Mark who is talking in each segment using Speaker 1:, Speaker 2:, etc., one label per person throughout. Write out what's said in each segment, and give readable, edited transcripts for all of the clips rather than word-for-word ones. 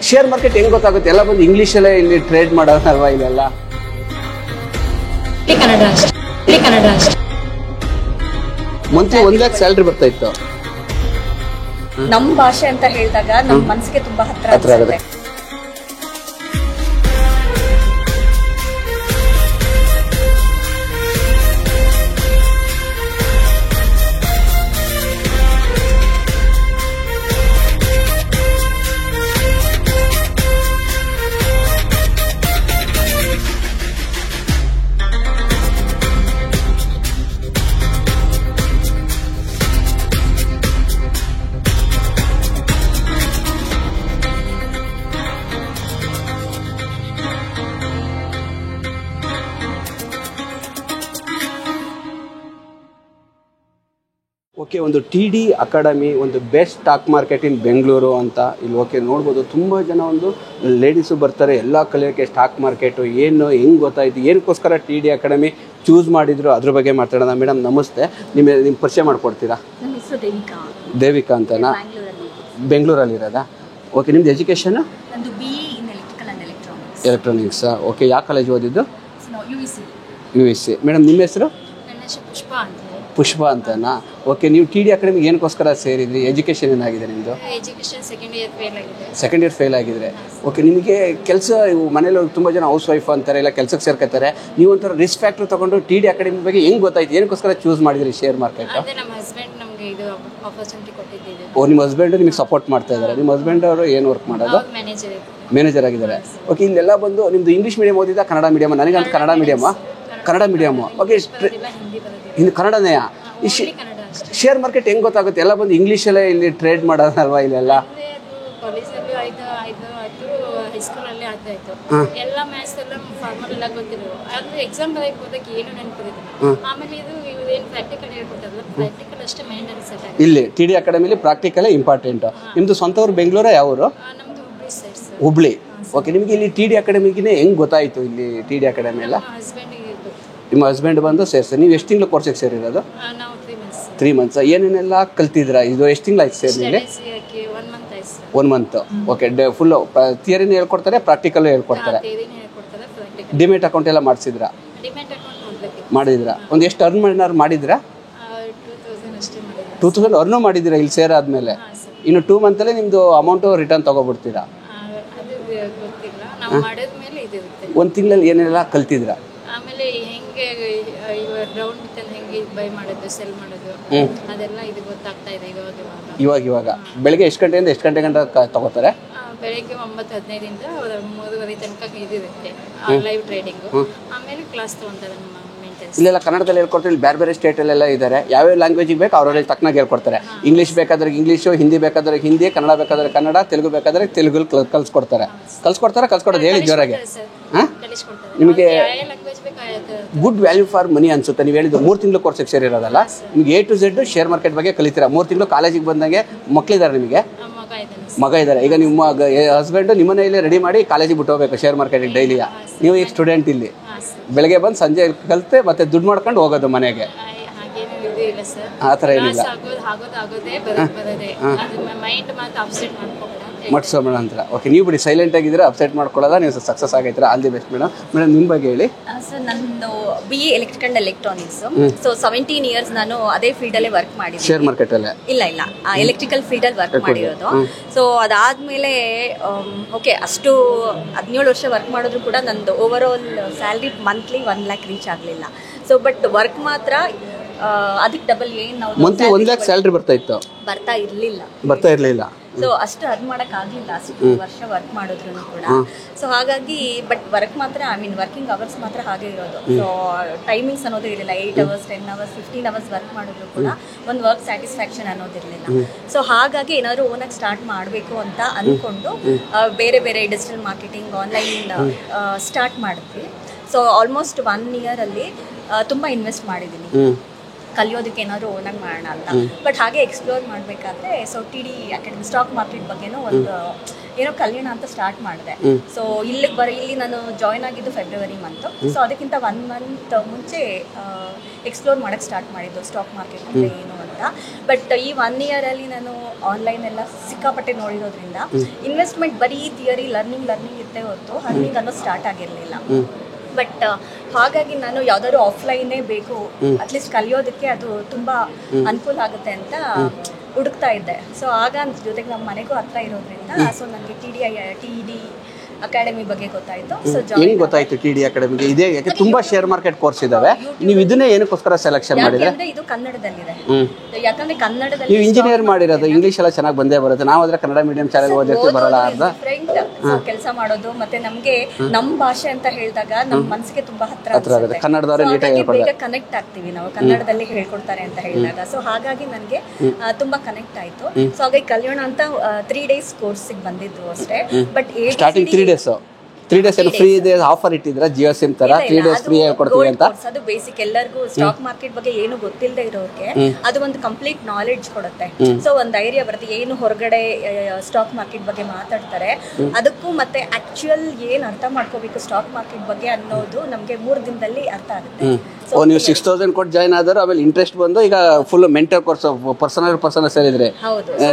Speaker 1: Share market ಹೆಂಗ್ ಗೊತ್ತಾಗುತ್ತೆ? ಎಲ್ಲ ಬಂದು ಇಂಗ್ಲಿಷ್ ಅಲ್ಲೇ ಇಲ್ಲಿ ಟ್ರೇಡ್ ಮಾಡೋದಲ್ವಾ ಇಲ್ಲೆಲ್ಲ? ಮಂತ್ಲಿ 1 ಲಕ್ಷ ಸ್ಯಾಲರಿ ಬರ್ತಾ ಇತ್ತು.
Speaker 2: ನಮ್ಮ ಭಾಷೆ ಅಂತ ಹೇಳಿದಾಗ ನಮ್ಮ ಮನಸ್ಸಿಗೆ ತುಂಬಾ ಹತ್ರ ಆಗುತ್ತೆ.
Speaker 1: ಓಕೆ, ಒಂದು TD ಅಕಾಡೆಮಿ, ಒಂದು best stock market in Bengaluru ಅಂತ ಇಲ್ಲಿ ಓಕೆ ನೋಡ್ಬೋದು. ತುಂಬ ಜನ ಒಂದು ಲೇಡೀಸು ಬರ್ತಾರೆ ಎಲ್ಲ ಕಲಿಯೋಕ್ಕೆ. ಸ್ಟಾಕ್ ಮಾರ್ಕೆಟು ಏನು ಹೆಂಗೆ ಗೊತ್ತಾಯಿತು, ಏನಕ್ಕೋಸ್ಕರ TD ಅಕಾಡೆಮಿ ಚೂಸ್ ಮಾಡಿದ್ರು ಅದ್ರ ಬಗ್ಗೆ ಮಾತಾಡೋಣ. ಮೇಡಮ್ ನಮಸ್ತೆ, ನಿಮ್ಮ ಪರಿಚಯ ಮಾಡಿಕೊಡ್ತೀರಾ?
Speaker 2: ನನ್ನ ಹೆಸರು
Speaker 1: ದೇವಿಕಾ ಅಂತನಾ? ಬೆಂಗಳೂರಲ್ಲಿರೋದಾ? ಓಕೆ, ನಿಮ್ದು ಎಜುಕೇಷನ್?
Speaker 2: ನಂದು BE ಇನ್ ಎಲೆಕ್ಟ್ರಿಕಲ್ ಆ್ಯಂಡ್
Speaker 1: ಎಲೆಕ್ಟ್ರಾನಿಕ್ಸಾ? ಓಕೆ, ಯಾವ ಕಾಲೇಜ್ ಓದಿದ್ದು? USC. ಮೇಡಮ್ ನಿಮ್ಮ ಹೆಸರು?
Speaker 2: ನನ್ನ ಹೆಸರು
Speaker 1: ಪುಷ್ಪ ಅಂತನಾ? ಓಕೆ, ನೀವು TD ಅಕಾಡೆಮಿಗೆ ಏನಕ್ಕೋಸ್ಕರ ಸೇರಿದ್ರಿ? ಎಜುಕೇಷನ್ ಏನಾಗಿದೆ ನಿಮ್ಮದು?
Speaker 2: ಎಜುಕೇಷನ್ ಸೆಕೆಂಡ್
Speaker 1: ಇಯರ್ ಫೇಲ್ ಆಗಿದ್ರೆ ಓಕೆ, ನಿಮಗೆ ಕೆಲಸ ಮನೇಲಿ ತುಂಬ ಜನ ಹೌಸ್ ವೈಫ್ ಅಂತಾರೆ, ಇಲ್ಲ ಕೆಲಸಕ್ಕೆ ಸೇರ್ಕೊತಾರೆ. ನೀವು ಒಂಥರ ರಿಸ್ಕ್ ಫ್ಯಾಕ್ಟರ್ ತೊಗೊಂಡು TD ಅಕಾಡೆಮಿ ಬಗ್ಗೆ ಹೆಂಗೆ ಗೊತ್ತಾಯ್ತು, ಏನಕ್ಕೋಸ್ಕರ ಚೂಸ್ ಮಾಡಿದ್ರಿ ಶೇರ್ ಮಾರ್ಕೆಟ್?
Speaker 2: ನಮ್ಮ ಹಸ್ಬೆಂಡ್ ನಮಗೆ ಇದು ಆಪರ್ಚುನಿಟಿ ಕೊಟ್ಟಿದ್ದೀವಿ.
Speaker 1: ನಿಮ್ಮ ಹಸ್ಬೆಂಡ್ ನಿಮಗೆ ಸಪೋರ್ಟ್ ಮಾಡ್ತಾ ಇದ್ದಾರೆ. ನಿಮ್ಮ ಹಸ್ಬೆಂಡ್ ಅವರು ಏನು ವರ್ಕ್ ಮಾಡೋದು? ಮ್ಯಾನೇಜರ್ ಆಗಿದ್ದಾರೆ. ಓಕೆ, ಇಲ್ಲೆಲ್ಲ ಬಂದು ನಿಮ್ಮದು ಇಂಗ್ಲೀಷ್ ಮೀಡಿಯಂ ಓದಿದ್ದ ಕನ್ನಡ ಮೀಡಿಯಮ್? ನನಗಂತ ಕನ್ನಡ ಮೀಡಿಯಮ್ಮು. ಓಕೆ, ಇನ್ನು ಕನ್ನಡನೇ. ಈ ಶೇರ್ ಮಾರ್ಕೆಟ್ ಹೆಂಗೆ ಗೊತ್ತಾಗುತ್ತೆ? ಎಲ್ಲ ಬಂದು ಇಂಗ್ಲೀಷಲ್ಲೇ ಇಲ್ಲಿ ಟ್ರೇಡ್ ಮಾಡೋದಲ್ವಾ ಇಲ್ಲೆಲ್ಲ?
Speaker 2: ಕಾಲೇಜಲ್ಲಿ ಆಯ್ತು ಹೈಸ್ಕೂಲಲ್ಲಿ ಆಯ್ತು ಎಲ್ಲ ಮ್ಯಾಥ್ಸ್ ಎಲ್ಲ ಫಾರ್ಮಲ್ ಎಲ್ಲ ಗೊತ್ತಿರೋ, ಆದರೆ ಎಕ್ಸಾಮ್ ಬರೋಕ್ಕೆ ಹೋದಾಗ ಏನು ನೆನಪಿರೋದಿಲ್ಲ. ಆಮೇಲೆ ಇದು ಏನು ಪ್ರಾಕ್ಟಿಕಲ್ ಹೇಳ್ಕೊಟ್ಟಲ್ಲ, ಪ್ರಾಕ್ಟಿಕಲ್ ಅಷ್ಟೇ ಮೈಂಡ್ ಸೆಟ್ ಆಗಿದೆ.
Speaker 1: ಇಲ್ಲಿ TD ಅಕಾಡೆಮಿಲಿ ಪ್ರಾಕ್ಟಿಕಲೇ ಇಂಪಾರ್ಟೆಂಟ್. ನಿಮ್ಮದು ಸ್ವಂತ ಊರು ಬೆಂಗಳೂರು? ಯಾವ ಊರು?
Speaker 2: ನಮ್ಮದು Hubli side sir.
Speaker 1: Hubli. Okay, ನಿಮಗೆ ಇಲ್ಲಿ TD ಅಕಾಡೆಮಿಗೆ ಹೆಂಗೆ ಗೊತ್ತಾಯಿತು ಇಲ್ಲಿ TD ಅಕಾಡೆಮಿ ಎಲ್ಲ? ನಿಮ್ಮ ಹಸ್ಬೆಂಡ್ ಬಂದು ಸೇರ್ತಾರೆ. ನೀವು ಎಷ್ಟು ತಿಂಗಳು ಕೋರ್ಸಿಗೆ ಸೇರಿರೋದು?
Speaker 2: ನಾವು
Speaker 1: 3 ಮಂತ್ಸ್. ಏನೇನೆಲ್ಲ ಕಲ್ತಿದ್ರಾ? ಇದು ಎಷ್ಟು ತಿಂಗಳಾಯ್ತು ಸೇರಿದಲ್ಲಿ? 1 ಮಂತ್. ಓಕೆ, ಫುಲ್ ಥಿಯರಿನ ಹೇಳ್ಕೊಡ್ತಾರೆ, ಪ್ರಾಕ್ಟಿಕಲ್ ಹೇಳ್ಕೊಡ್ತಾರೆ. ಡಿಮೆಟ್ ಅಕೌಂಟ್ ಎಲ್ಲ ಮಾಡಿಸಿದ್ರಾ? ಮಾಡಿದ್ರಾ? ಒಂದು ಎಷ್ಟು ಅರ್ನ್ ಮಾಡಿದ್ರಾ? 2000 ಅರ್ನು ಮಾಡಿದ್ದೀರಾ ಇಲ್ಲಿ ಸೇರಾದ್ಮೇಲೆ? ಇನ್ನು 2 ಮಂತಲ್ಲೇ ನಿಮ್ಮದು ಅಮೌಂಟು ರಿಟರ್ನ್ ತೊಗೊಬಿಡ್ತೀರಾ? 1 ತಿಂಗಳಲ್ಲಿ ಏನೆಲ್ಲ ಕಲ್ತಿದ್ರಾ?
Speaker 2: ಆಮೇಲೆ ಹೆಂಗೆ ರೌಂಡ್ ಹೆಂಗೆ ಬೈ ಮಾಡೋದು, ಸೆಲ್ ಮಾಡೋದು, ಅದೆಲ್ಲ ಇದು ಗೊತ್ತಾಗ್ತಾ ಇದೆ
Speaker 1: ಇವಾಗ. ಬೆಳಗ್ಗೆ ಎಷ್ಟು ಗಂಟೆಯಿಂದ ಎಷ್ಟು ಗಂಟೆ ತಗೋತಾರೆ?
Speaker 2: ಬೆಳಗ್ಗೆ 9:15 3:30 ತನಕ ಇದಿರುತ್ತೆ ಲೈವ್ ಟ್ರೇಡಿಂಗ್. ಆಮೇಲೆ ಕ್ಲಾಸ್ ತಗೊಂತಾರೆ ನಮ್ಮ ಮೇಂಟೆನ್ಸ್.
Speaker 1: ಇಲ್ಲೆಲ್ಲ ಕನ್ನಡದಲ್ಲಿ ಹೇಳ್ಕೊಡ್ತಾರೆ. ಇಲ್ಲಿ ಬೇರೆ ಸ್ಟೇಟಲ್ಲೆಲ್ಲ ಇದ್ದಾರೆ. ಯಾವ್ಯಾವ ಲ್ಯಾಂಗ್ವೇಜಿಗೆ ಬೇಕು ಅವ್ರವ್ರಿಗೆ ತಕ್ಕನಾಗಿ ಹೇಳ್ಕೊಡ್ತಾರೆ. ಇಂಗ್ಲೀಷ್ ಬೇಕಾದ್ರೆ ಇಂಗ್ಲೀಷು, ಹಿಂದಿ ಬೇಕಾದ್ರೆ ಹಿಂದಿ, ಕನ್ನಡ ಬೇಕಾದ್ರೆ ಕನ್ನಡ, ತೆಲುಗು ಬೇಕಾದ್ರೆ ತೆಲುಗು ಕಲ್ಸ್ಕೊಡ್ತಾರೆ. ಕಲ್ಸ್ಕೊಡೋದು ಹೇಳಿ ಜೋರಾಗಿ. ನಿಮಗೆ ಗುಡ್ ವ್ಯಾಲ್ಯೂ ಫಾರ್ ಮನಿ ಅನ್ಸುತ್ತೆ. ನೀವು ಹೇಳಿದ್ದು 3 ತಿಂಗಳು ಕೋರ್ಸಿಗೆ ಸೇರಿರೋದಲ್ಲ, ನಿಮ್ಗೆ A to Z share market ಬಗ್ಗೆ ಕಲಿತೀರಾ. 3 ತಿಂಗಳು ಕಾಲೇಜಿಗೆ ಬಂದಂಗೆ ಮಕ್ಕಳಿದ್ದಾರೆ, ನಿಮಗೆ ಮಗ ಇದ್ದಾರೆ. ಈಗ ನಿಮ್ಮ ಹಸ್ಬೆಂಡ್ ನಿಮ್ಮನೆಯಲ್ಲೇ ರೆಡಿ ಮಾಡಿ ಕಾಲೇಜಿಗೆ ಬಿಟ್ಟು ಹೋಗ್ಬೇಕು ಶೇರ್ ಮಾರ್ಕೆಟಿಗೆ ಡೈಲಿಯ. ನೀವು ಈಗ ಸ್ಟೂಡೆಂಟ್ ಇಲ್ಲಿ ಬೆಳಗ್ಗೆ ಬಂದು ಸಂಜೆ ಕಲಿತೆ ಮತ್ತೆ ದುಡ್ಡು ಮಾಡ್ಕೊಂಡು ಹೋಗೋದು ಮನೆಗೆ. ಆ ಥರ ಏನಿಲ್ಲ. ಮಟ್ಸೋಣ ಅಂತ. ಓಕೆ, ನೀವು ಬಿಡಿ ಸೈಲೆಂಟ್ ಆಗಿದ್ರೆ ಅಪ್ಸೆಟ್ ಮಾಡ್ಕೊಳ್ಳೋಲ್ಲ, ನೀವು ಸಕ್ಸಸ್ ಆಗೈತೀರಾ. All the best madam. ನಿಮ್ಮ ಬಗ್ಗೆ ಹೇಳಿ.
Speaker 2: ಸರ್, ನಂದು BE electrical and electronics. So 17 years ನಾನು ಅದೇ ಫೀಲ್ಡಲ್ಲೇ ವರ್ಕ್ ಮಾಡಿದ್ದೀನಿ.
Speaker 1: ಶೇರ್ ಮಾರ್ಕೆಟಲ್ಲೇ? ಇಲ್ಲ,
Speaker 2: ಎಲೆಕ್ಟ್ರಿಕಲ್ ಫೀಲ್ಡಲ್ಲಿ ವರ್ಕ್ ಮಾಡಿರೋದು. ಸೊ ಅದಾದಮೇಲೆ ಓಕೆ, ಅಷ್ಟು 17 ವರ್ಷ ವರ್ಕ್ ಮಾಡಿದ್ರು ಕೂಡ ನಂದು over all salary monthly 1 lakh reach ಆಗಲಿಲ್ಲ. ಸೊ ಬಟ್ ವರ್ಕ್ ಮಾತ್ರ ಅದಕ್ಕೆ ಡಬಲ್ ಏನು ನಾವು
Speaker 1: ಮಂತ್ಲಿ 1 lakh ಸ್ಯಾಲರಿ ಬರ್ತಾ ಇರಲಿಲ್ಲ.
Speaker 2: ಸೊ ಅಷ್ಟು ಅರ್ನ್ ಮಾಡಕ್ ಆಗ್ಲಿಲ್ಲ ಅಷ್ಟು ವರ್ಷ ವರ್ಕ್ ಮಾಡಿದ್ರು ಕೂಡ. ಸೊ ಹಾಗಾಗಿ ಬಟ್ ವರ್ಕ್ ಮಾತ್ರ ವರ್ಕಿಂಗ್ ಅವರ್ಸ್ ಮಾತ್ರ ಹಾಗೆ ಇರೋದು. ಸೊ ಟೈಮಿಂಗ್ಸ್ ಅನ್ನೋದು ಇರಲಿಲ್ಲ. 8 hours 10 hours 15 hours ವರ್ಕ್ ಮಾಡಿದ್ರು ಕೂಡ ಒಂದು ವರ್ಕ್ ಸ್ಯಾಟಿಸ್ಫ್ಯಾಕ್ಷನ್ ಅನ್ನೋದಿರಲಿಲ್ಲ. ಸೊ ಹಾಗಾಗಿ ಏನಾದ್ರು ಓನಾಗಿ ಸ್ಟಾರ್ಟ್ ಮಾಡಬೇಕು ಅಂತ ಅಂದ್ಕೊಂಡು ಬೇರೆ ಡಿಜಿಟಲ್ ಮಾರ್ಕೆಟಿಂಗ್, ಆನ್ಲೈನ್ ಸ್ಟಾರ್ಟ್ ಮಾಡಿದ್ವಿ. ಸೊ ಆಲ್ಮೋಸ್ಟ್ 1 year ಅಲ್ಲಿ ತುಂಬ ಇನ್ವೆಸ್ಟ್ ಮಾಡಿದ್ದೀನಿ ಕಲಿಯೋದಕ್ಕೆ, ಏನಾದರೂ ಓನಾಗಿ ಮಾಡೋಣ ಅಂತ. ಬಟ್ ಹಾಗೆ ಎಕ್ಸ್ಪ್ಲೋರ್ ಮಾಡಬೇಕಾದ್ರೆ so TD academy stock market ಬಗ್ಗೆನೂ ಒಂದು ಏನೋ ಕಲಿಯೋಣ ಅಂತ ಸ್ಟಾರ್ಟ್ ಮಾಡಿದೆ. ಸೊ ಇಲ್ಲಿ ನಾನು ಜಾಯ್ನ್ ಆಗಿದ್ದು ಫೆಬ್ರವರಿ ಮಂತ್. ಸೊ ಅದಕ್ಕಿಂತ 1 month ಮುಂಚೆ ಎಕ್ಸ್ಪ್ಲೋರ್ ಮಾಡೋಕ್ಕೆ ಸ್ಟಾರ್ಟ್ ಮಾಡಿದ್ದು ಸ್ಟಾಕ್ ಮಾರ್ಕೆಟ್ ಅಂದರೆ ಏನು ಅಂತ. ಅಂತ. ಬಟ್ ಈ 1 ಇಯರಲ್ಲಿ ನಾನು ಆನ್ಲೈನ್ ಎಲ್ಲ ಸಿಕ್ಕಾಪಟ್ಟೆ ನೋಡಿರೋದ್ರಿಂದ ಇನ್ವೆಸ್ಟ್ಮೆಂಟ್ ಬರೀ ಥಿಯರಿ ಲರ್ನಿಂಗ್ ಇರ್ತೇ ಹೊತ್ತು ಅರ್ನಿಂಗ್ ಅನ್ನೋ ಸ್ಟಾರ್ಟ್ ಆಗಿರಲಿಲ್ಲ. ಬಟ್ ಹಾಗಾಗಿ ನಾನು ಯಾವ್ದಾದ್ರು ಆಫ್ಲೈನೇ ಬೇಕು ಅಟ್ಲೀಸ್ಟ್ ಕಲಿಯೋದಕ್ಕೆ, ಅದು ತುಂಬ ಅನುಕೂಲ ಆಗುತ್ತೆ ಅಂತ ಹುಡುಕ್ತಾ ಇದ್ದೆ. ಸೊ ಆಗ ಜೊತೆಗೆ ನಮ್ಮ ಮನೆಗೂ ಹತ್ರ ಇರೋದ್ರಿಂದ ಸೊ ನನಗೆ TD ಅಕಾಡೆಮಿ ಬಗ್ಗೆ ಗೊತ್ತಾಯಿತು. ಸೊ
Speaker 1: ಹೆಂಗೆ ಗೊತ್ತಾಯ್ತು TD ಅಕಾಡೆಮಿಗೆ? ಇದೇ ಯಾಕೆ ತುಂಬಾ ಶೇರ್ ಮಾರ್ಕೆಟ್ ಕೋರ್ಸ್ ಇದಾವೆ, ನೀವು ಇದನ್ನೇ ಏನಕ್ಕೋಸ್ಕರ ಸೆಲೆಕ್ಷನ್ ಮಾಡಿದ್ರೆ?
Speaker 2: ಇದು ಕನ್ನಡದಲ್ಲಿದೆ, ಯಾಕಂದ್ರೆ ಕನ್ನಡದಲ್ಲಿ
Speaker 1: ನೀವು ಇಂಜಿನಿಯರ್ ಮಾಡಿರೋದು, ಇಂಗ್ಲೀಷ್ ಎಲ್ಲ ಚೆನ್ನಾಗಿ ಬಂದೇ ಬರುತ್ತೆ. ನಾವು ಆದ್ರೆ ಕನ್ನಡ ಮೀಡಿಯಂ ಚಾನಲ್ ಓದಿರ್ತೀವಿ, ಬರಲ್ಲ ಅರ್ಧ
Speaker 2: ಕೆಲಸ ಮಾಡೋದು. ಮತ್ತೆ ನಮ್ಗೆ ನಮ್ಮ ಭಾಷೆ ಅಂತ ಹೇಳಿದಾಗ ನಮ್ಮ ಮನಸ್ಸಿಗೆ ತುಂಬಾ ಹತ್ರ ಆಗುತ್ತೆ.
Speaker 1: ಕನ್ನಡದವರೇ ನೀಟಾಗಿ
Speaker 2: ಬೇಗ ಕನೆಕ್ಟ್ ಆಗ್ತೀವಿ ನಾವು ಕನ್ನಡದಲ್ಲಿ ಹೇಳ್ಕೊಡ್ತಾರೆ ಅಂತ ಹೇಳಿದಾಗ. ಸೊ ಹಾಗಾಗಿ ನನಗೆ ತುಂಬಾ ಕನೆಕ್ಟ್ ಆಯ್ತು. ಸೊ ಹಾಗಾಗಿ ಕಲಿಯೋಣ ಅಂತ 3 days ಕೋರ್ಸಿಗೆ ಬಂದಿದ್ದು ಅಷ್ಟೇ. ಬಟ್
Speaker 1: ಸ್ಟಾರ್ಟಿಂಗ್ 3 days ಏನು ಫ್ರೀ ಇದೆ ಆಫರ್ ಇಟ್ಟಿದ್ರ ಜಿಯೋ ಸಿಮ್ ತರ 3 days ಫ್ರೀ ಕೊಡ್ತೀವಿ ಅಂತ?
Speaker 2: ಅದು ಬೇಸಿಕ್ ಎಲ್ಲರಿಗೂ ಸ್ಟಾಕ್ ಮಾರ್ಕೆಟ್ ಬಗ್ಗೆ ಏನು ಗೊತ್ತಿಲ್ಲದೆ ಇರೋರಿಗೆ ಅದು ಒಂದು ಕಂಪ್ಲೀಟ್ ನಾಲೆಡ್ಜ್ ಕೊಡುತ್ತೆ. ಸೊ ಒಂದು ಐಡಿಯಾ ಬರುತ್ತೆ ಏನು ಹೊರಗಡೆ ಸ್ಟಾಕ್ ಮಾರ್ಕೆಟ್ ಬಗ್ಗೆ ಮಾತಾಡ್ತಾರೆ ಅದಕ್ಕೂ ಮತ್ತೆ ಆಕ್ಚುಯಲ್ ಏನ್ ಅರ್ಥ ಮಾಡ್ಕೋಬೇಕು ಸ್ಟಾಕ್ ಮಾರ್ಕೆಟ್ ಬಗ್ಗೆ ಅನ್ನೋದು ನಮ್ಗೆ 3 ದಿನದಲ್ಲಿ ಅರ್ಥ ಆಗುತ್ತೆ.
Speaker 1: ನೀವು 6,000 ಕೊಟ್ಟು ಜಾಯ್ನ್ ಆದ್ರೆ ಆಮೇಲೆ ಇಂಟ್ರೆಸ್ಟ್ ಬಂದು ಈಗ ಫುಲ್ ಮೆಂಟರ್ ಕೋರ್ಸ್ ಪರ್ಸನಲ್ ಸೇರಿದ್ರೆ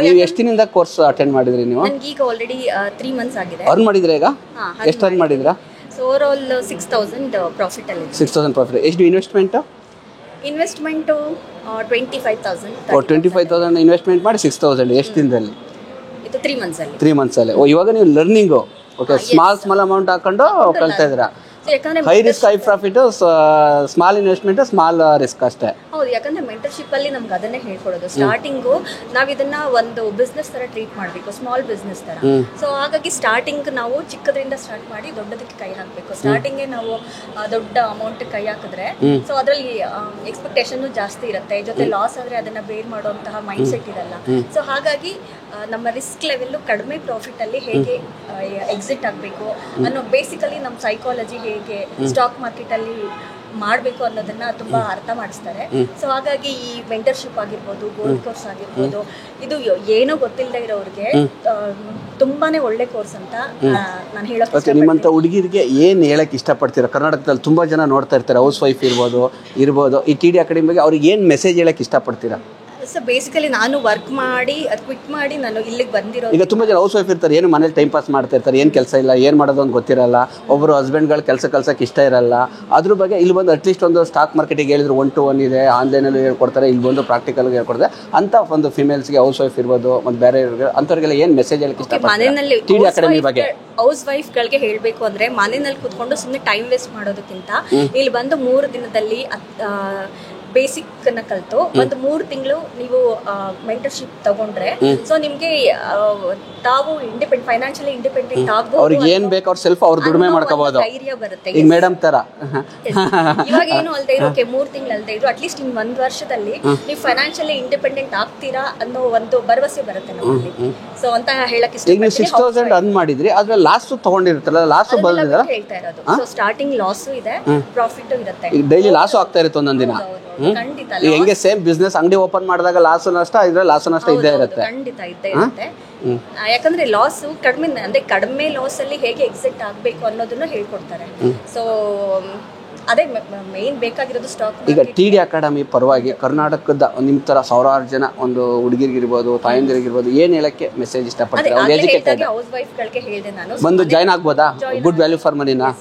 Speaker 1: ನೀವು ಎಷ್ಟು ದಿನದಿಂದ ಕೋರ್ಸ್ ಅಟೆಂಡ್ ಮಾಡಿದ್ರಿ? ನೀವು
Speaker 2: ನನಗೆ ಈಗ ಆಲ್ರೆಡಿ 3 months ಆಗಿದೆ.
Speaker 1: ಅರ್ನ್ ಮಾಡಿದ್ರೆ ಈಗ ಎಷ್ಟು ಅರ್ನ್ ಮಾಡಿದ್ರಾ?
Speaker 2: ಸೊ ಓವರ್ ಆಲ್ 6,000 ಪ್ರಾಫಿಟ್ ಅಲ್ಲಿ.
Speaker 1: 6,000 ಪ್ರಾಫಿಟ್. ಎಷ್ಟು ಇನ್ವೆಸ್ಟ್ಮೆಂಟ್
Speaker 2: 25,000.
Speaker 1: 25,000 ಇನ್ವೆಸ್ಟ್ಮೆಂಟ್ ಮಾಡಿ 6,000 ಎಷ್ಟು ದಿನದಲ್ಲಿ?
Speaker 2: ಇದು 3 months ಅಲ್ಲಿ.
Speaker 1: 3 months ಅಲ್ಲಿ. ಇವಾಗ ನೀವು ಲರ್ನಿಂಗು ಓಕೆ ಸ್ಮಾಲ್ ಅಮೌಂಟ್ ಹಾಕೊಂಡು ಕಲ್ತಾ ಇದ್ದೀರಾ? High risk high profit, small investment small risk ಅಷ್ಟೇ.
Speaker 2: ಹೌದು, ಯಾಕಂದ್ರೆ ಮೆಂಟರ್ಶಿಪ್ ಅಲ್ಲಿ ನಮ್ಗೆ ಅದನ್ನೇ ಹೇಳ್ಕೊಡೋದು. ಸ್ಟಾರ್ಟಿಂಗು ನಾವ್ ಇದನ್ನ ಒಂದು ಬಿಸ್ನೆಸ್ ತರ ಟ್ರೀಟ್ ಮಾಡಬೇಕು, ಸ್ಮಾಲ್ ಬಿಸ್ನೆಸ್ ತರ. ಸೊ ಹಾಗಾಗಿ ಸ್ಟಾರ್ಟಿಂಗ್ ನಾವು ಚಿಕ್ಕದ್ರಿಂದ ಸ್ಟಾರ್ಟ್ ಮಾಡಿ ದೊಡ್ಡದಕ್ಕೆ ಕೈ ಹಾಕಬೇಕು. ಸ್ಟಾರ್ಟಿಂಗ್ ನಾವು ದೊಡ್ಡ ಅಮೌಂಟ್ ಕೈ ಹಾಕಿದ್ರೆ ಸೊ ಅದರಲ್ಲಿ ಎಕ್ಸ್ಪೆಕ್ಟೇಷನ್ ಜಾಸ್ತಿ ಇರುತ್ತೆ, ಜೊತೆ ಲಾಸ್ ಆದ್ರೆ ಅದನ್ನ ಬೇರ್ ಮಾಡುವಂತಹ ಮೈಂಡ್ ಸೆಟ್ ಇರಲ್ಲ. ಸೊ ಹಾಗಾಗಿ ನಮ್ಮ ರಿಸ್ಕ್ ಲೆವೆಲ್ ಕಡಿಮೆ ಪ್ರಾಫಿಟ್ ಅಲ್ಲಿ ಹೇಗೆ ಎಕ್ಸಿಟ್ ಆಗಬೇಕು ಅನ್ನೋ ಬೇಸಿಕಲಿ ನಮ್ಮ ಸೈಕಾಲಜಿ ಹೇಗೆ ಸ್ಟಾಕ್ ಮಾರ್ಕೆಟ್ ಅಲ್ಲಿ ಮಾಡಬೇಕು ಅನ್ನೋದನ್ನ ತುಂಬಾ ಅರ್ಥ ಮಾಡಿಸ್ತಾರೆ. ಸೊ ಹಾಗಾಗಿ ಈ ಮೆಂಟರ್ಶಿಪ್ ಆಗಿರ್ಬೋದು, ಗೋಲ್ಡ್ ಕೋರ್ಸ್ ಆಗಿರ್ಬೋದು, ಇದು ಏನೋ ಗೊತ್ತಿಲ್ಲದೆ ಇರೋರಿಗೆ ತುಂಬಾನೇ ಒಳ್ಳೆ ಕೋರ್ಸ್ ಅಂತ ನಾನು ಹೇಳಕ್ಕೆ.
Speaker 1: ನಿಮ್ಮಂತ ಹುಡುಗಿರಿಗೆ ಏನ್ ಹೇಳಕ್ ಇಷ್ಟಪಡ್ತೀರಾ? ಕರ್ನಾಟಕದಲ್ಲಿ ತುಂಬಾ ಜನ ನೋಡ್ತಾ ಇರ್ತಾರೆ, ಹೌಸ್ ವೈಫ್ ಇರ್ಬೋದು ಈ TD ಅಕಾಡೆಮಿ ಬಗ್ಗೆ ಅವ್ರಿಗೆ ಏನ್ ಮೆಸೇಜ್ ಹೇಳಕ್ ಇಷ್ಟಪಡ್ತೀರಾ?
Speaker 2: ಸೊ ಬೇಸಿಕಲಿ ನಾನು ವರ್ಕ್ ಮಾಡಿ ಅದು ಕ್ವಿಟ್ ಮಾಡಿ ನಾನು ಇಲ್ಲಿಗೆ ಬಂದಿರೋದು.
Speaker 1: ಈಗ ತುಂಬ ಜನ ಹೌಸ್ ವೈಫ್ ಇರ್ತಾರೆ, ಏನು ಮನೇಲಿ ಟೈಮ್ ಪಾಸ್ ಮಾಡ್ತಾ ಇರ್ತಾರೆ, ಏನು ಕೆಲಸ ಇಲ್ಲ, ಏನು ಮಾಡೋದು ಅಂತ ಗೊತ್ತಿರಲ್ಲ. ಒಬ್ಬರು ಹಸ್ಬೆಂಡ್ಗಳು ಕಲ್ಸಕ್ಕೆ ಇಷ್ಟ ಇರಲ್ಲ. ಅದ್ರ ಬಗ್ಗೆ ಇಲ್ಲಿ ಬಂದು ಅಟ್ಲೀಸ್ಟ್ ಒಂದು ಸ್ಟಾಕ್ ಮಾರ್ಕೆಟಿಗೆ ಹೇಳಿದ್ರು 1 to 1 ಇದೆ, ಆನ್ಲೈನಲ್ಲಿ ಹೇಳ್ಕೊಡ್ತಾರೆ, ಇಲ್ಲಿ ಬಂದು ಪ್ರಾಕ್ಟಿಕಲ್ಗೆ ಹೇಳ್ಕೊಡ್ತಾರೆ ಅಂತ ಒಂದು ಫಿಮೇಲ್ಸ್ಗೆ ಹೌಸ್ ವೈಫ್ ಇರ್ಬೋದು ಮತ್ತು ಬೇರೆ ಅಂಥವ್ರಿಗೆಲ್ಲ ಏನು ಮೆಸೇಜ್ ಹೇಳಕ್ಕೆ ಇಷ್ಟಪಡ್ತಾರೆ TD ಅಕಾಡೆಮಿ ಬಗ್ಗೆ?
Speaker 2: ಹೌಸ್ ವೈಫ್ಗಳಿಗೆ ಹೇಳಬೇಕು ಅಂದರೆ ಮನೆಯಲ್ಲಿ ಕೂತ್ಕೊಂಡು ಸುಮ್ಮನೆ ಟೈಮ್ ವೇಸ್ಟ್ ಮಾಡೋದಕ್ಕಿಂತ ಇಲ್ಲಿ ಬಂದು 3 ದಿನದಲ್ಲಿ ಬೇಸಿಕ್ ಅನ್ನ ಕಲ್ತು ಒಂದು 3 ತಿಂಗಳು ನೀವು ಮೆಂಟರ್ಶಿಪ್ ತಗೊಂಡ್ರೆ ಸೊ ನಿಮ್ಗೆ ತಾವು ಫೈನಾನ್ಷಿಯಲಿ ಇಂಡಿಪೆಂಡೆಂಟ್ ಆಗ್ಬೋದು.
Speaker 1: ಅವ್ರಿಗೆ ಏನ್ ಬೇಕು ಅವ್ರ ಸೆಲ್ಫ್ ಅವ್ರ ದುಡಿಮೆ ಮಾಡ್ಕೋಬಹುದು,
Speaker 2: ಧೈರ್ಯ ಬರುತ್ತೆ.
Speaker 1: ಈಗ ಮೇಡಮ್ ತರ
Speaker 2: ಇವಾಗ ಏನು ಅಲ್ದೇ ಇರೋ 3 ತಿಂಗಳು ಅಲ್ದೇ ಇದ್ರು ಅಟ್ಲೀಸ್ಟ್ ಇನ್ 1 ವರ್ಷದಲ್ಲಿ ನೀವು ಫೈನಾನ್ಷಿಯಲಿ ಇಂಡಿಪೆಂಡೆಂಟ್ ಆಗ್ತೀರಾ ಅನ್ನೋ ಒಂದು ಭರವಸೆ ಬರುತ್ತೆ ನಮ್ಮಲ್ಲಿ. ಸೊ ಅಂತ ಹೇಳಕ್ ಇಷ್ಟ.
Speaker 1: ಈಗ 6,000 ಅರ್ನ್ ಮಾಡಿದ್ರಿ, ಅದ್ರ ಲಾಸ್ಟ್ ತಗೊಂಡಿರ್ತಾರಲ್ಲ, ಲಾಸ್ಟ್ ಬಂದಿಲ್ಲ
Speaker 2: ಹೇಳ್ತಾ ಇರೋದು. ಸೊ ಸ್ಟಾರ್ಟಿಂಗ್ ಲಾಸ್ ಇದೆ, ಪ್ರಾಫಿಟ್ ಇರುತ್ತೆ.
Speaker 1: ಈಗ ಡೈಲಿ ಲಾಸ್ ಆಗ್ತಾ ಇರುತ್ತೆ ಒಂದೊಂದ್ ದಿನ. ಈಗ ಹೆಂಗೆ ಸೇಮ್ ಬಿಸ್ನೆಸ್ ಅಂಗಡಿ ಓಪನ್ ಮಾಡಿದಾಗ ಲಾಸು ನಷ್ಟ ಇದ್ರಲ್ಲಿ ಲಾಸು ನಷ್ಟ ಇದ್ದೇ ಇರುತ್ತೆ.
Speaker 2: ಖಂಡಿತ ಇದ್ದೇ ಇರುತ್ತೆ. ಯಾಕಂದ್ರೆ ಲಾಸ್ ಕಡಿಮೆ ಲಾಸ್ ಅಲ್ಲಿ ಹೇಗೆ ಎಕ್ಸಿಟ್ ಆಗ್ಬೇಕು ಅನ್ನೋದನ್ನ ಹೇಳ್ಕೊಡ್ತಾರೆ. ಸೊ ಅದೇ ಮೇನ್ ಬೇಕಾಗಿರೋದು ಸ್ಟಾಕ್.
Speaker 1: ಈಗ TD ಅಕಾಡೆಮಿ ಪರವಾಗಿ ಕರ್ನಾಟಕದ ನಿಮ್ಮ ತರ ಸಾವಿರಾರು ಜನ ಒಂದು ಹುಡುಗಿರಿಗಿರ್ಬೋದು, ತಾಯಂದಿರಿಗಿರ್ಬೋದು, ಏನ್ ಹೇಳಕ್ಕೆ ಮೆಸೇಜ್ ಇಷ್ಟಪಡ್ತಾರೆ?
Speaker 2: ಹೌಸ್ ವೈಫ್ ಗಳಿಗೆ ಹೇಳಿದೆ ನಾನು,
Speaker 1: ಬಂದು ಜಾಯ್ನ್ ಆಗ್ಬೋದಾ? ಗುಡ್ ವ್ಯಾಲ್ಯೂ ಫಾರ್ ಮನಿನಾ?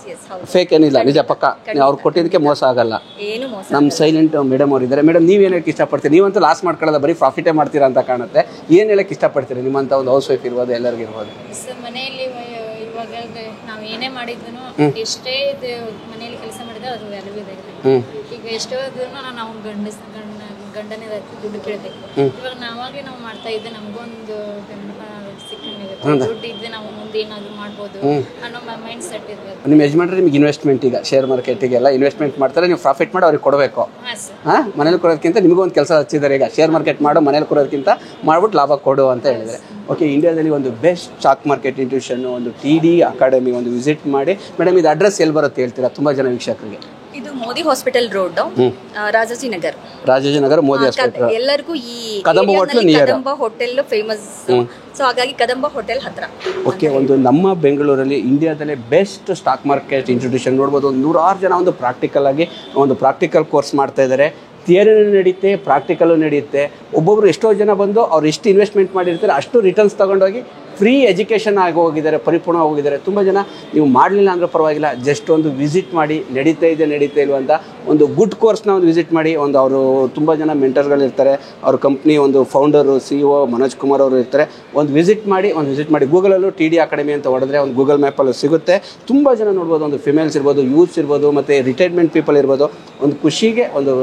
Speaker 1: ಫೇಕ್ ಏನಿಲ್ಲ, ನಿಜ ಪಕ್ಕ. ಅವ್ರು ಕೊಟ್ಟಿದ್ದಕ್ಕೆ ಮೋಸ ಆಗಲ್ಲ.
Speaker 2: ಏನು ಮೋಸ.
Speaker 1: ನಮ್ಮ ಸೈಲೆಂಟ್ ಮೇಡಮ್ ಅವ್ರು ಇದ್ದಾರೆ. ಮೇಡಮ್ ನೀವ್ ಏನಕ್ಕೆ ಇಷ್ಟಪಡ್ತೀರಿ? ನೀವಂತೂ ಲಾಸ್ ಮಾಡ್ಕೊಳ್ಳೋದ, ಬರೀ ಪ್ರಾಫಿಟೇ ಮಾಡ್ತೀರಾ ಅಂತ ಕಾಣುತ್ತೆ. ಏನ್ ಹೇಳಕ್ ಇಷ್ಟಪಡ್ತೀರಿ ನಿಮ್ಮಂತ ಒಂದು ಹೌಸ್ ವೈಫ್ ಇರ್ಬೋದು, ಎಲ್ಲರಿಗಿರ್ಬೋದು?
Speaker 3: ಮನೆಯಲ್ಲಿ ಇವಾಗ ನಾವು ಏನೇ ಮಾಡಿದ್ರು ಎಷ್ಟೇ ಮನೆಯಲ್ಲಿ ಕೆಲಸ ಮಾಡಿದ್ರೆ ಅದು ವ್ಯಾಲ್ಯೂ ಇದೆ. ಈಗ ಎಷ್ಟೋ ನಾವು ಗಂಡನೇ ದುಡ್ಡು ಕೇಳಬೇಕು. ಇವಾಗ ನಾವಾಗಲೇ ನಾವು ಮಾಡ್ತಾ ಇದ್ದೆ, ನಮಗೊಂದು ದುಡ್ಡು ಇದ್ದೆ ನಾವು ಮುಂದೆ ಏನಾದ್ರು ಮಾಡ್ಬೋದು ಅನ್ನೋ ಮೈಂಡ್ ಸೆಟ್ ಇರಬೇಕು.
Speaker 1: ನಿಮ್ಮ ಯಜಮಾನ್ರೆ ನಿಮ್ಗೆ ಇನ್ವೆಸ್ಟ್ಮೆಂಟ್, ಈಗ ಶೇರ್ ಮಾರ್ಕೆಟಿಗೆಲ್ಲ ಇನ್ವೆಸ್ಟ್ಮೆಂಟ್ ಮಾಡ್ತಾರೆ, ನೀವು ಪ್ರಾಫಿಟ್ ಮಾಡಿ ಅವ್ರಿಗೆ ಕೊಡಬೇಕು. ಮನೇಲಿ ಕೊಡೋದಕ್ಕಿಂತ ನಿಮಗೂ ಒಂದು ಕೆಲಸ ಹಚ್ಚಿದ್ದಾರೆ. ಈಗ ಶೇರ್ ಮಾರ್ಕೆಟ್ ಮಾಡೋ, ಮನೇಲಿ ಕೊಡೋದಕ್ಕಿಂತ ಮಾಡ್ಬಿಟ್ಟು ಲಾಭ ಕೊಡು ಅಂತ ಹೇಳಿದರೆ. ಓಕೆ, ಇಂಡಿಯಾದಲ್ಲಿ ಒಂದು ಬೆಸ್ಟ್ ಸ್ಟಾಕ್ ಮಾರ್ಕೆಟ್ ಇನ್ಸ್ಟಿಟ್ಯೂಷನ್ ಒಂದು TD ಅಕಾಡೆಮಿ ಒಂದು ವಿಸಿಟ್ ಮಾಡಿ. ಮೇಡಮ್ ಇದು ಅಡ್ರೆಸ್ ಎಲ್ಲಿ ಬರುತ್ತೆ ಹೇಳ್ತೀರಾ ತುಂಬ ಜನ ವೀಕ್ಷಕರಿಗೆ?
Speaker 2: ಇದು Modi hospital road, Rajajinagar Modi hospital. ಎಲ್ಲರಿಗೂ ಈ ಕದಂಬ ಹೋಟೆಲ್ ಫೇಮಸ್. ಸೊ ಹಾಗಾಗಿ ಕದಂಬ ಹೋಟೆಲ್ ಹತ್ರ.
Speaker 1: ಓಕೆ, ಒಂದು ನಮ್ಮ ಬೆಂಗಳೂರಲ್ಲಿ ಇಂಡಿಯಾದಲ್ಲೇ ಬೆಸ್ಟ್ ಸ್ಟಾಕ್ ಮಾರ್ಕೆಟ್ ಇನ್ಸ್ಟಿಟ್ಯೂಷನ್ ನೋಡ್ಬೋದು. ಒಂದು 100 ಜನ ಒಂದು ಪ್ರಾಕ್ಟಿಕಲ್ ಕೋರ್ಸ್ ಮಾಡ್ತಾ ಇದ್ದಾರೆ. ಥಿಯರಿನೂ ನಡೆಯುತ್ತೆ, ಪ್ರಾಕ್ಟಿಕಲು ನಡೆಯುತ್ತೆ. ಒಬ್ಬೊಬ್ರು ಎಷ್ಟೋ ಜನ ಬಂದು ಅವ್ರು ಎಷ್ಟು ಇನ್ವೆಸ್ಟ್ಮೆಂಟ್ ಮಾಡಿರ್ತಾರೆ ಅಷ್ಟು ರಿಟರ್ನ್ಸ್ ತೊಗೊಂಡೋಗಿ ಫ್ರೀ ಎಜುಕೇಷನ್ ಆಗಿ ಹೋಗಿದ್ದಾರೆ, ಪರಿಪೂರ್ಣವಾಗಿ ಹೋಗಿದ್ದಾರೆ. ತುಂಬ ಜನ ನೀವು ಮಾಡಲಿಲ್ಲ ಅಂದರೆ ಪರವಾಗಿಲ್ಲ, ಜಸ್ಟ್ ಒಂದು ವಿಸಿಟ್ ಮಾಡಿ ನಡೀತಾ ಇಲ್ವ ಅಂತ ಒಂದು ಗುಡ್ ಕೋರ್ಸ್ನ ಒಂದು ವಿಸಿಟ್ ಮಾಡಿ. ಒಂದು ಅವರು ತುಂಬ ಜನ ಮೆಂಟರ್ಗಳಿರ್ತಾರೆ, ಅವ್ರ ಕಂಪ್ನಿ ಒಂದು ಫೌಂಡರು CEO ಮನೋಜ್ ಕುಮಾರ್ ಅವರು ಇರ್ತಾರೆ. ಒಂದು ವಿಸಿಟ್ ಮಾಡಿ ಗೂಗಲಲ್ಲೂ TD ಅಕಾಡೆಮಿ ಅಂತ ಹೊಡೆದ್ರೆ ಒಂದು ಗೂಗಲ್ ಮ್ಯಾಪಲ್ಲೂ ಸಿಗುತ್ತೆ. ತುಂಬ ಜನ ನೋಡ್ಬೋದು, ಒಂದು ಫಿಮೇಲ್ಸ್ ಇರ್ಬೋದು, ಯೂತ್ಸ್ ಇರ್ಬೋದು, ಮತ್ತು ರಿಟೈರ್ಮೆಂಟ್ ಪೀಪಲ್ ಇರ್ಬೋದು. ಒಂದು ಖುಷಿಗೆ ಒಂದು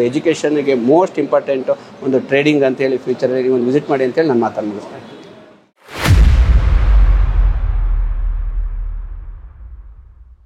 Speaker 1: ಎಜುಕೇಷನ್ಗೆ ಮೋಸ್ಟ್ ಇಂಪಾರ್ಟೆಂಟು ಒಂದು ಟ್ರೇಡಿಂಗ್ ಅಂತೇಳಿ ಫ್ಯೂಚರಲ್ಲಿ ಒಂದು ವಿಸಿಟ್ ಮಾಡಿ ಅಂತೇಳಿ ನಾನು ಮಾತಾಡ್ಬೋದು.